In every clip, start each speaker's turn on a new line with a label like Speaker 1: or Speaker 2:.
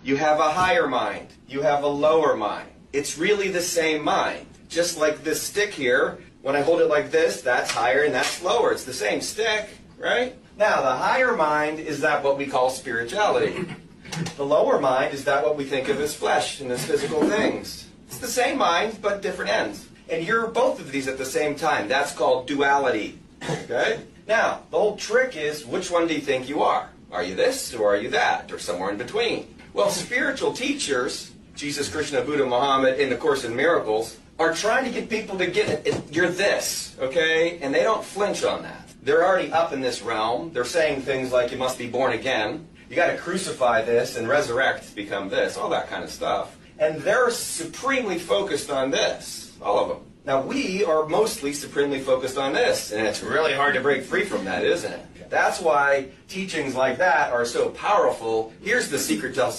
Speaker 1: You have a higher mind. You have a lower mind. It's really the same mind. Just like this stick here, when I hold it like this, that's higher and that's lower. It's the same stick, right? Now, the higher mind is that what we call spirituality. The lower mind is that what we think of as flesh and as physical things. It's the same mind, but different ends. And you're both of these at the same time. That's called duality. Okay? Now, the whole trick is, which one do you think you are? Are you this, or are you that, or somewhere in between? Well, spiritual teachers, Jesus, Krishna, Buddha, Muhammad, in the Course in Miracles, are trying to get people to get it. You're this, okay? And they don't flinch on that. They're already up in this realm. They're saying things like, you must be born again. You got to crucify this and resurrect to become this, all that kind of stuff. And they're supremely focused on this, all of them. Now, we are mostly supremely focused on this, and it's really hard to break free from that, isn't it? That's why teachings like that are so powerful. Here's the secret to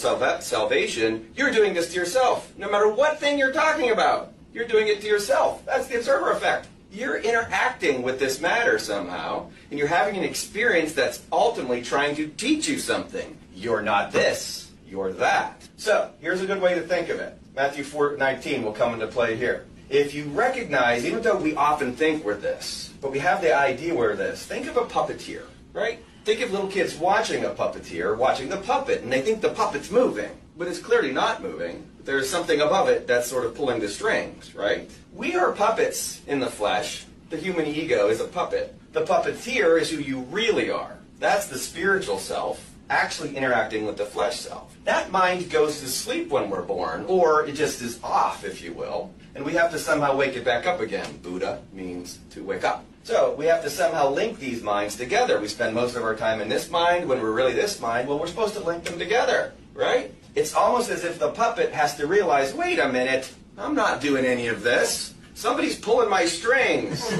Speaker 1: salvation. You're doing this to yourself. No matter what thing you're talking about, you're doing it to yourself. That's the observer effect. You're interacting with this matter somehow, and you're having an experience that's ultimately trying to teach you something. You're not this, you're that. So, here's a good way to think of it. Matthew 4:19 will come into play here. If you recognize, even though we often think we're this, but we have the idea we're this, think of a puppeteer, right? Think of little kids watching a puppeteer, watching the puppet, and they think the puppet's moving, but it's clearly not moving. There's something above it that's sort of pulling the strings, right? We are puppets in the flesh. The human ego is a puppet. The puppeteer is who you really are. That's the spiritual self, actually interacting with the flesh self. That mind goes to sleep when we're born, or it just is off, if you will, and we have to somehow wake it back up again. Buddha means to wake up. So we have to somehow link these minds together. We spend most of our time in this mind when we're really this mind. Well, we're supposed to link them together, right? It's almost as if the puppet has to realize, wait a minute, I'm not doing any of this. Somebody's pulling my strings,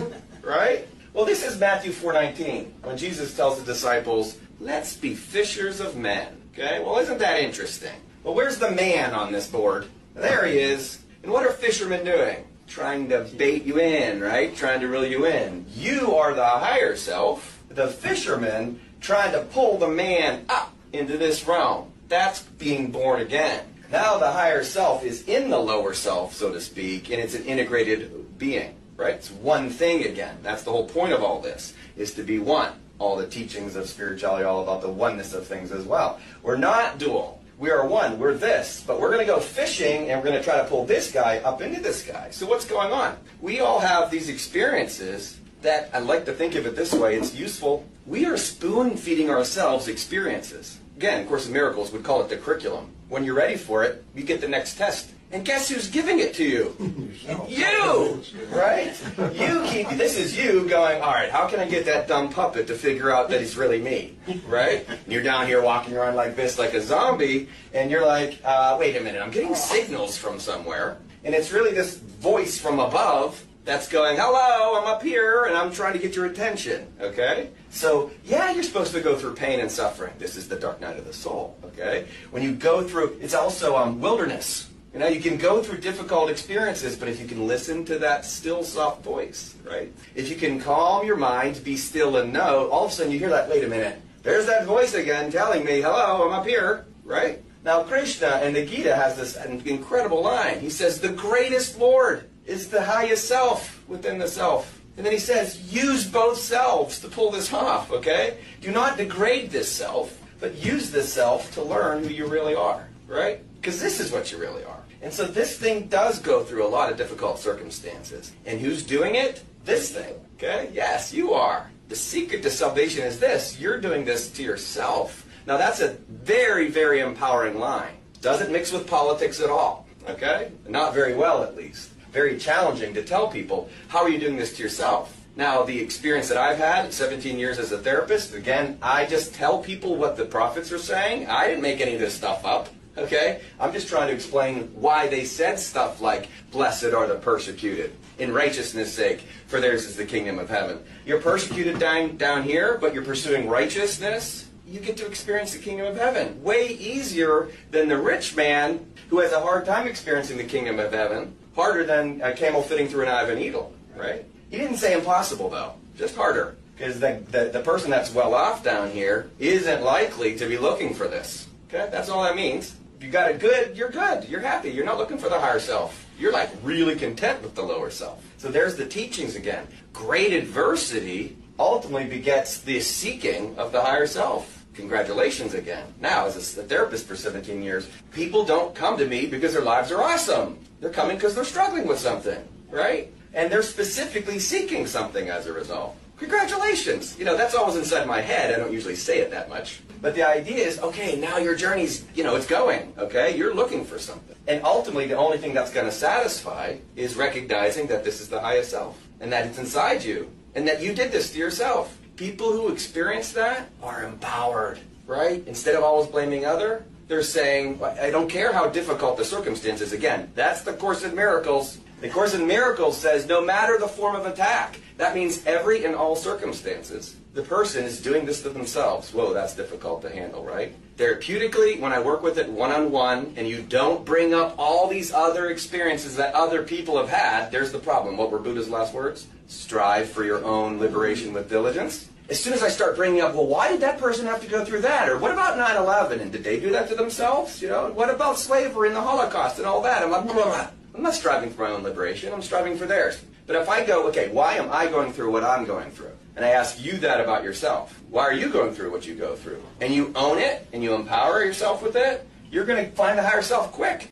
Speaker 1: right? Well, this is Matthew 4:19, when Jesus tells the disciples, let's be fishers of men. Okay, well, isn't that interesting? Well, where's the man on this board? There he is. And what are fishermen doing? Trying to bait you in, right? Trying to reel you in. You are the higher self. The fisherman trying to pull the man up into this realm. That's being born again. Now the higher self is in the lower self, so to speak, and it's an integrated being, right? It's one thing again. That's the whole point of all this, is to be one. All the teachings of spirituality are all about the oneness of things as well. We're not dual. We are one. We're this. But we're going to go fishing, and we're going to try to pull this guy up into this guy. So what's going on? We all have these experiences that, I like to think of it this way, it's useful. We are spoon-feeding ourselves experiences. Again, Course in Miracles would call it the curriculum. When you're ready for it, you get the next test. And guess who's giving it to you? You! Right? This is you going, all right, how can I get that dumb puppet to figure out that he's really me? Right? And you're down here walking around like this, like a zombie, and you're like, wait a minute, I'm getting signals from somewhere. And it's really this voice from above that's going, hello, I'm up here, and I'm trying to get your attention, okay? So, yeah, you're supposed to go through pain and suffering. This is the dark night of the soul, okay? When you go through, it's also wilderness. You know, you can go through difficult experiences, but if you can listen to that still, soft voice, right? If you can calm your mind, be still and know, all of a sudden you hear that, wait a minute, there's that voice again telling me, hello, I'm up here, right? Now, Krishna in the Gita has this incredible line. He says, the greatest Lord is the highest self within the self. And then he says, use both selves to pull this off, okay? Do not degrade this self, but use this self to learn who you really are, right? Because this is what you really are. And so this thing does go through a lot of difficult circumstances. And who's doing it? This thing, okay? Yes, you are. The secret to salvation is this. You're doing this to yourself. Now that's a very, very empowering line. Doesn't mix with politics at all, okay? Not very well, at least. Very challenging to tell people, how are you doing this to yourself? Now, the experience that I've had, 17 years as a therapist, again, I just tell people what the prophets are saying. I didn't make any of this stuff up, okay? I'm just trying to explain why they said stuff like, blessed are the persecuted, in righteousness' sake, for theirs is the kingdom of heaven. You're persecuted down here, but you're pursuing righteousness, you get to experience the kingdom of heaven. Way easier than the rich man who has a hard time experiencing the kingdom of heaven. Harder than a camel fitting through an eye of a needle, right? He didn't say impossible, though. Just harder. Because the person that's well off down here isn't likely to be looking for this. Okay? That's all that means. you got it good, you're good. You're happy. You're not looking for the higher self. You're like really content with the lower self. So there's the teachings again. Great adversity ultimately begets the seeking of the higher self. Congratulations again. Now, as a therapist for 17 years, people don't come to me because their lives are awesome. They're coming because they're struggling with something, right? And they're specifically seeking something as a result. Congratulations. You know, that's always inside my head. I don't usually say it that much. But the idea is, okay, now your journey's, it's going, okay? You're looking for something. And ultimately, the only thing that's going to satisfy is recognizing that this is the highest self and that it's inside you and that you did this to yourself. People who experience that are empowered, right? Instead of always blaming other, they're saying, I don't care how difficult the circumstances. Again, that's the Course in Miracles. The Course in Miracles says no matter the form of attack, that means every and all circumstances, the person is doing this to themselves. Whoa, that's difficult to handle, right? Therapeutically, when I work with it one-on-one, and you don't bring up all these other experiences that other people have had, there's the problem. What were Buddha's last words? Strive for your own liberation with diligence. As soon as I start bringing up, well, why did that person have to go through that? Or what about 9/11? And did they do that to themselves? What about slavery and the Holocaust and all that? I'm like, blah, blah, blah. I'm not striving for my own liberation. I'm striving for theirs. But if I go, okay, why am I going through what I'm going through? And I ask you that about yourself. Why are you going through what you go through? And you own it, and you empower yourself with it, you're going to find the higher self quick.